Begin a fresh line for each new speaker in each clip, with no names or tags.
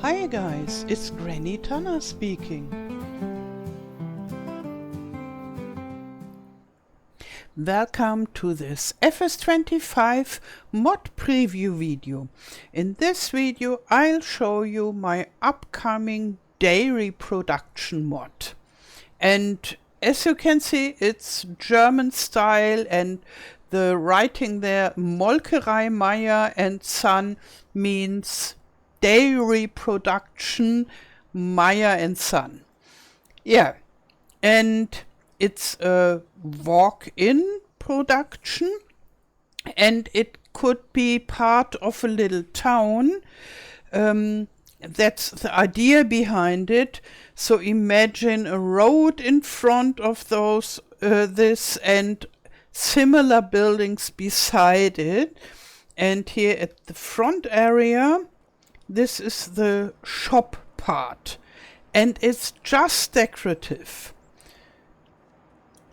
Hi guys, it's Granny Tana speaking. Welcome to this FS25 mod preview video. In this video I'll show you my upcoming dairy production mod. And as you can see, it's German style, and the writing there, Molkerei Meyer and Son, means dairy production, Meyer and Son. Yeah, and it's a walk-in production, and it could be part of a little town. That's the idea behind it. So imagine a road in front of this and similar buildings beside it. And here at the front area, this is the shop part, and it's just decorative.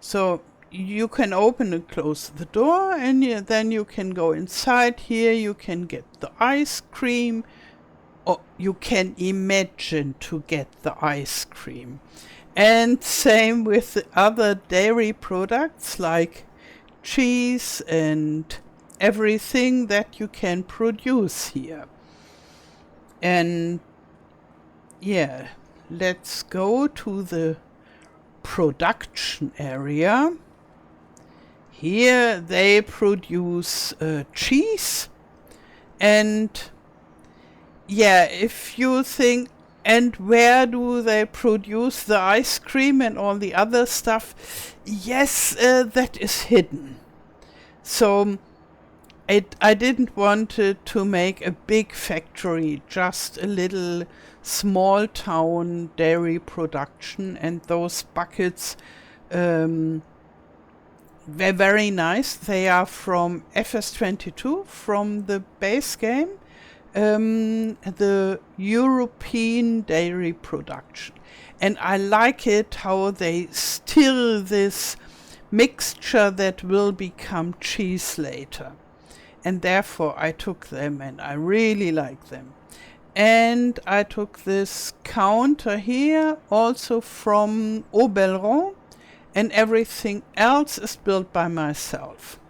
So you can open and close the door, and then you can go inside. Here you can get the ice cream, or you can imagine to get the ice cream. And same with the other dairy products like cheese and everything that you can produce here. And yeah, let's go to the production area. Here they produce cheese, and yeah, if you think, and where do they produce the ice cream and all the other stuff? Yes, that is hidden. So I didn't want to make a big factory, just a little small town dairy production, and those buckets were very nice. They are from FS25, from the base game, the European dairy production. And I like it how they still this mixture that will become cheese later. And therefore I took them, and I really like them. And I took this counter here also from Oberon, and everything else is built by myself.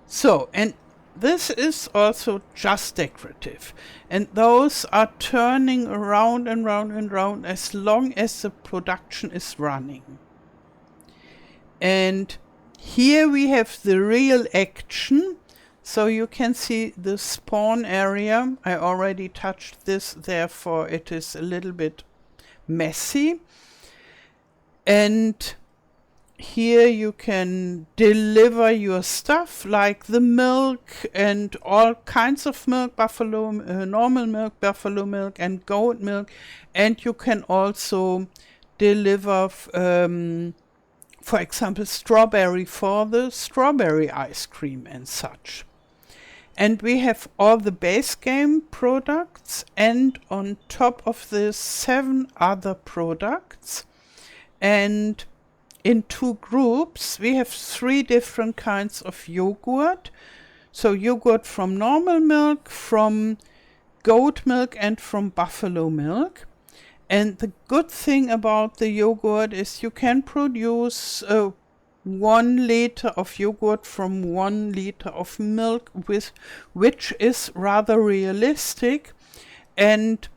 So, and this is also just decorative, and those are turning around and round and round as long as the production is running. And here we have the real action. So you can see the spawn area. I already touched this, therefore it is a little bit messy. And here you can deliver your stuff like the milk and all kinds of milk, buffalo, normal milk, buffalo milk and goat milk. And you can also deliver for example, strawberry for the strawberry ice cream and such. And we have all the base game products, and on top of this 7 other products. And in 2 groups we have 3 different kinds of yogurt. So yogurt from normal milk, from goat milk and from buffalo milk. And the good thing about the yogurt is you can produce 1 liter of yogurt from 1 liter of milk, which is rather realistic, and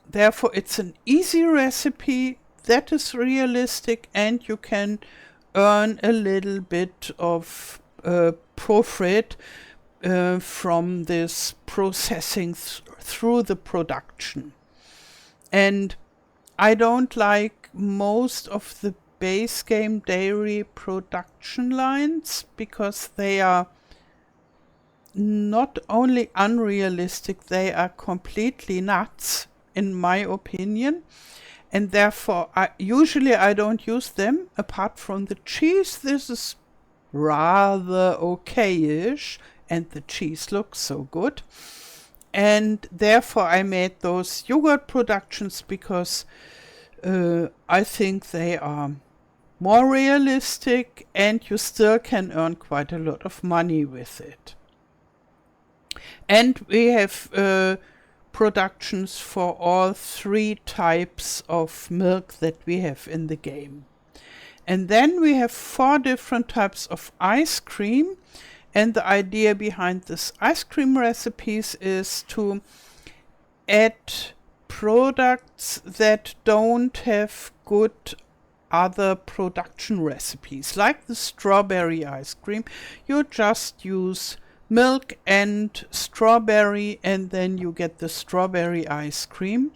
therefore it's an easy recipe that is realistic, and you can earn a little bit of profit from this processing through the production. And I don't like most of the base game dairy production lines because they are not only unrealistic, they are completely nuts in my opinion, and therefore usually I don't use them. Apart from the cheese, this is rather okay-ish, and the cheese looks so good. And therefore I made those yogurt productions because I think they are more realistic, and you still can earn quite a lot of money with it. And we have productions for all 3 types of milk that we have in the game. And then we have 4 different types of ice cream. And the idea behind this ice cream recipes is to add products that don't have good other production recipes. Like the strawberry ice cream, you just use milk and strawberry and then you get the strawberry ice cream.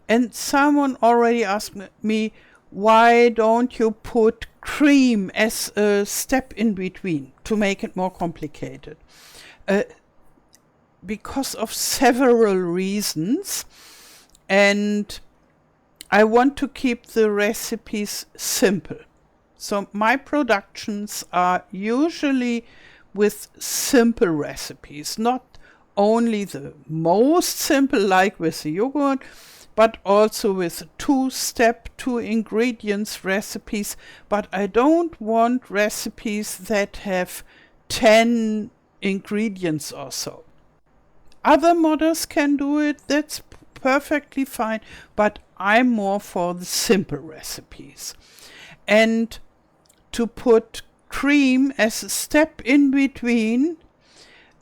And someone already asked me, why don't you put cream as a step in between to make it more complicated? Because of several reasons, and I want to keep the recipes simple. So my productions are usually with simple recipes, not only the most simple like with the yogurt, but also with 2-step, 2 ingredients recipes. But I don't want recipes that have 10 ingredients or so. Other modders can do it, that's perfectly fine, but I'm more for the simple recipes. And to put cream as a step in between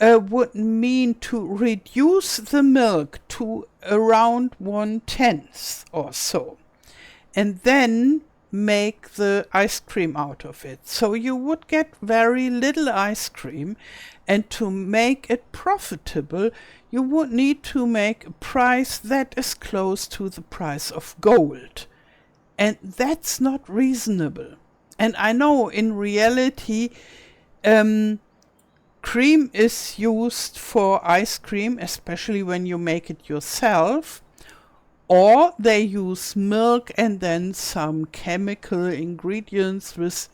would mean to reduce the milk to around 1/10 or so, and then make the ice cream out of it. So you would get very little ice cream, and to make it profitable, you would need to make a price that is close to the price of gold. And that's not reasonable. And I know in reality, cream is used for ice cream, especially when you make it yourself, or they use milk and then some chemical ingredients with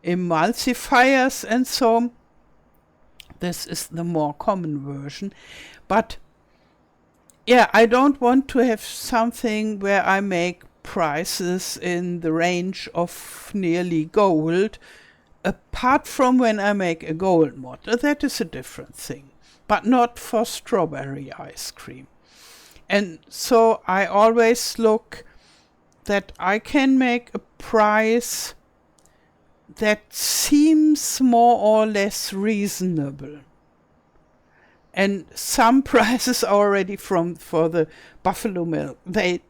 emulsifiers and so on. This is the more common version. But yeah, I don't want to have something where I make prices in the range of nearly gold, apart from when I make a gold mod. That is a different thing, but not for strawberry ice cream. And so I always look that I can make a price that seems more or less reasonable. And some prices already for the buffalo milk, they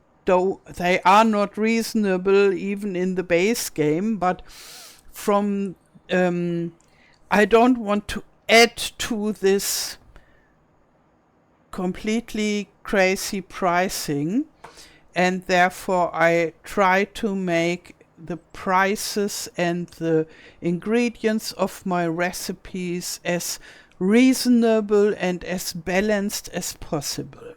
are not reasonable even in the base game, but from I don't want to add to this completely crazy pricing, and therefore I try to make the prices and the ingredients of my recipes as reasonable and as balanced as possible.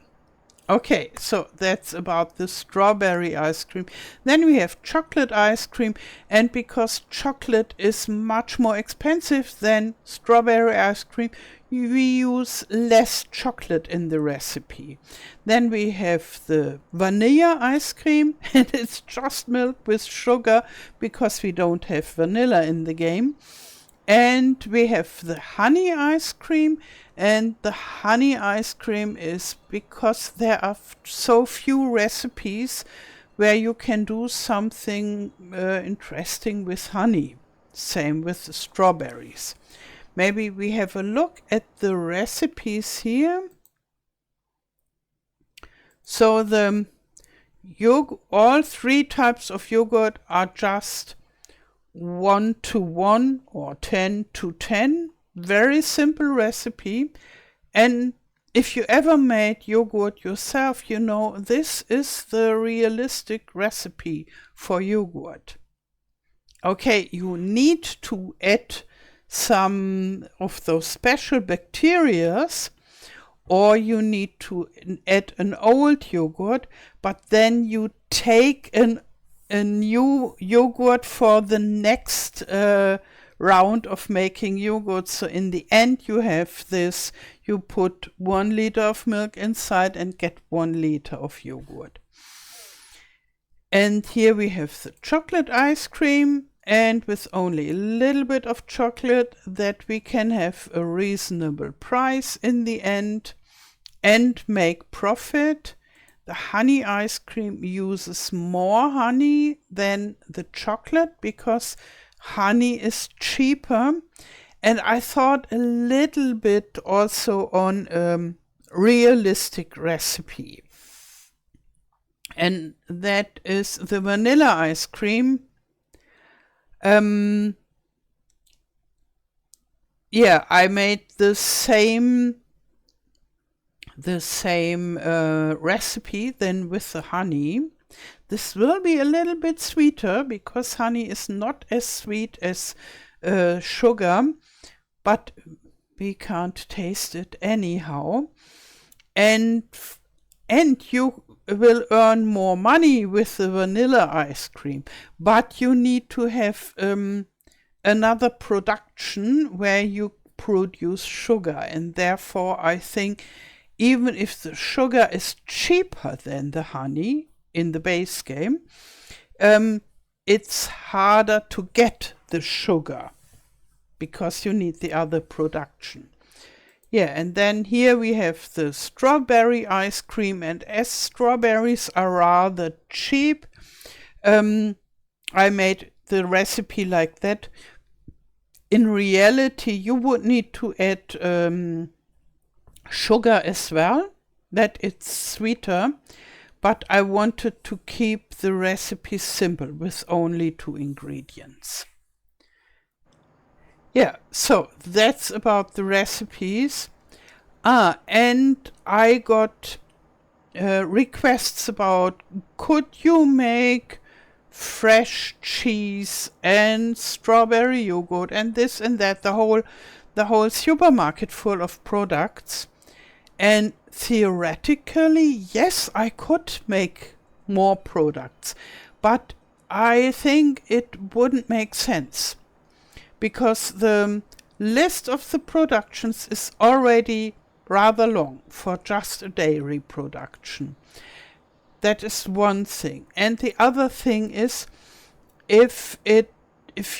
Okay, so that's about the strawberry ice cream. Then we have chocolate ice cream, and because chocolate is much more expensive than strawberry ice cream, we use less chocolate in the recipe. Then we have the vanilla ice cream, and it's just milk with sugar because we don't have vanilla in the game. And we have the honey ice cream, and the honey ice cream is because there are so few recipes where you can do something interesting with honey. Same with the strawberries. Maybe we have a look at the recipes here. So the all 3 types of yogurt are just 1:1 or 10:10. Very simple recipe. And if you ever made yogurt yourself, you know this is the realistic recipe for yogurt. Okay, you need to add some of those special bacterias, or you need to add an old yogurt, but then you take a new yogurt for the next round of making yogurt. So in the end you have this, you put 1 liter of milk inside and get 1 liter of yogurt. And here we have the chocolate ice cream, and with only a little bit of chocolate that we can have a reasonable price in the end. and make profit. The honey ice cream uses more honey than the chocolate because honey is cheaper. And I thought a little bit also on realistic recipe. And that is the vanilla ice cream. Yeah, I made the same recipe than with the honey. This will be a little bit sweeter because honey is not as sweet as sugar, but we can't taste it anyhow. And you will earn more money with the vanilla ice cream, but you need to have another production where you produce sugar, and therefore I think even if the sugar is cheaper than the honey in the base game, it's harder to get the sugar because you need the other production. Yeah, and then here we have the strawberry ice cream, and as strawberries are rather cheap, I made the recipe like that. In reality, you would need to add sugar as well, that it's sweeter, but I wanted to keep the recipe simple with only 2 ingredients. Yeah, so that's about the recipes. And I got requests about, could you make fresh cheese and strawberry yogurt and this and that, the whole supermarket full of products. And theoretically, yes, I could make more products, but I think it wouldn't make sense because the list of the productions is already rather long for just a dairy production. That is one thing. And the other thing is, if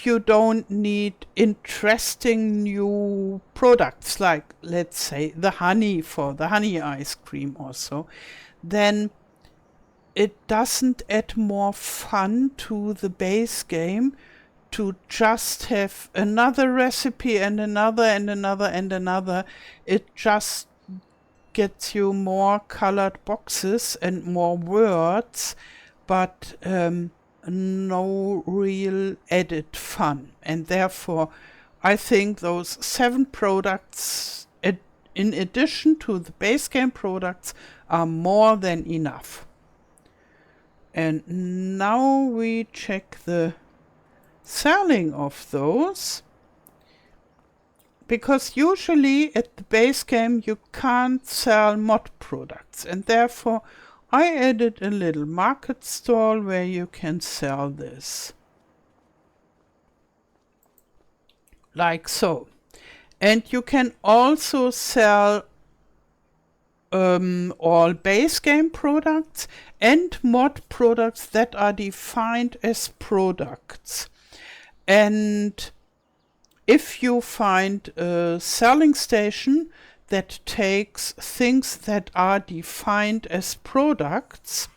you don't need interesting new products, like let's say the honey for the honey ice cream also, then it doesn't add more fun to the base game to just have another recipe and another and another and another. It just gets you more colored boxes and more words, but no real added fun. And therefore, I think those 7 products, in addition to the base game products, are more than enough. And now we check the selling of those, because usually at the base game you can't sell mod products, and therefore I added a little market stall where you can sell this. Like so. And you can also sell all base game products and mod products that are defined as products. And if you find a selling station that takes things that are defined as products,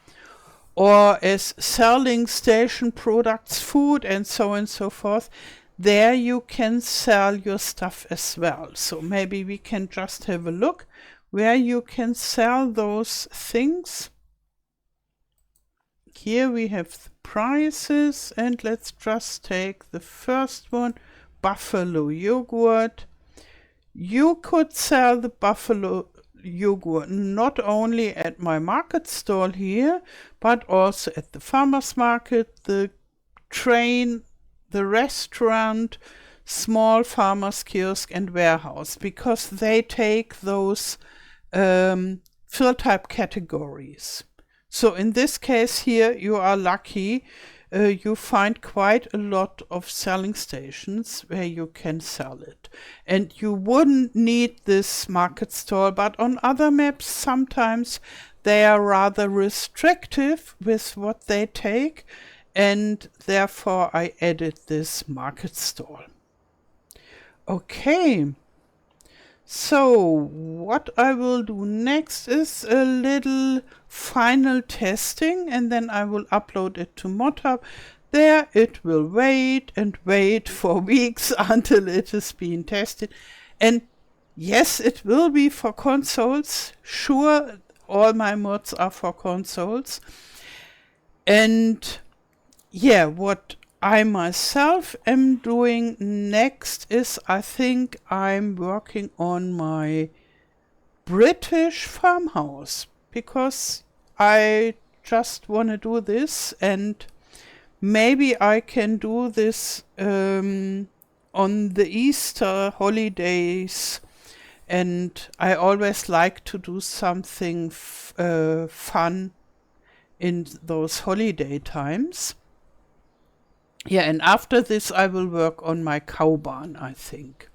or as selling station products, food, and so on and so forth, there you can sell your stuff as well. So maybe we can just have a look where you can sell those things. Here we have the prices, and let's just take the first one, buffalo yogurt. You could sell the buffalo yogurt not only at my market stall here, but also at the farmer's market, the train, the restaurant, small farmer's kiosk and warehouse, because they take those fill type categories. So in this case here, you are lucky. You find quite a lot of selling stations where you can sell it. And you wouldn't need this market stall, but on other maps sometimes they are rather restrictive with what they take, and therefore I added this market stall. Okay, So what I will do next is a little final testing, and then I will upload it to Modhub. There it will wait and wait for weeks until it is being tested. And yes, it will be for consoles. Sure, all my mods are for consoles. And yeah, what I myself am doing next is I think I'm working on my British farmhouse, because I just want to do this, and maybe I can do this on the Easter holidays, and I always like to do something fun in those holiday times. Yeah, and after this I will work on my cow barn, I think.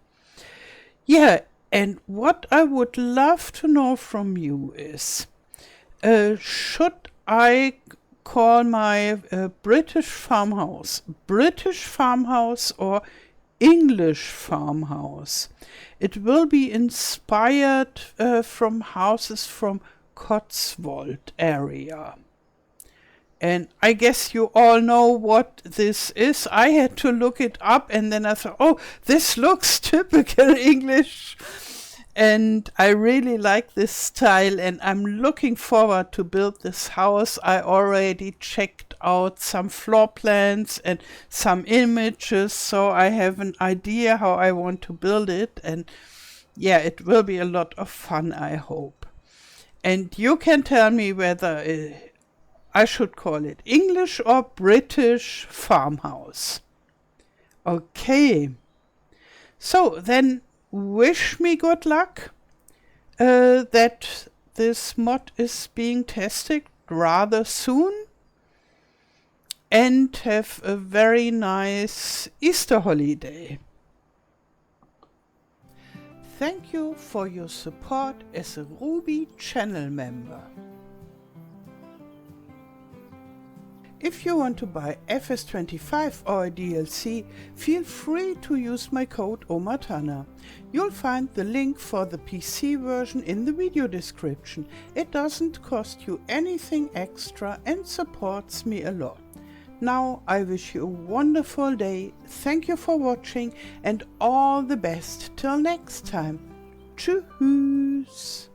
Yeah, and what I would love to know from you is, should I call my British farmhouse or English farmhouse? It will be inspired from houses from Cotswold area. And I guess you all know what this is. I had to look it up, and then I thought, oh, this looks typical English. And I really like this style, and I'm looking forward to build this house. I already checked out some floor plans and some images, so I have an idea how I want to build it. And yeah, it will be a lot of fun, I hope. And you can tell me whether I should call it English or British farmhouse. Okay. So then wish me good luck that this mod is being tested rather soon, and have a very nice Easter holiday. Thank you for your support as a Ruby channel member. If you want to buy FS25 or a DLC, feel free to use my code OMATANA. You'll find the link for the PC version in the video description. It doesn't cost you anything extra and supports me a lot. Now I wish you a wonderful day, thank you for watching, and all the best till next time. Tschüss!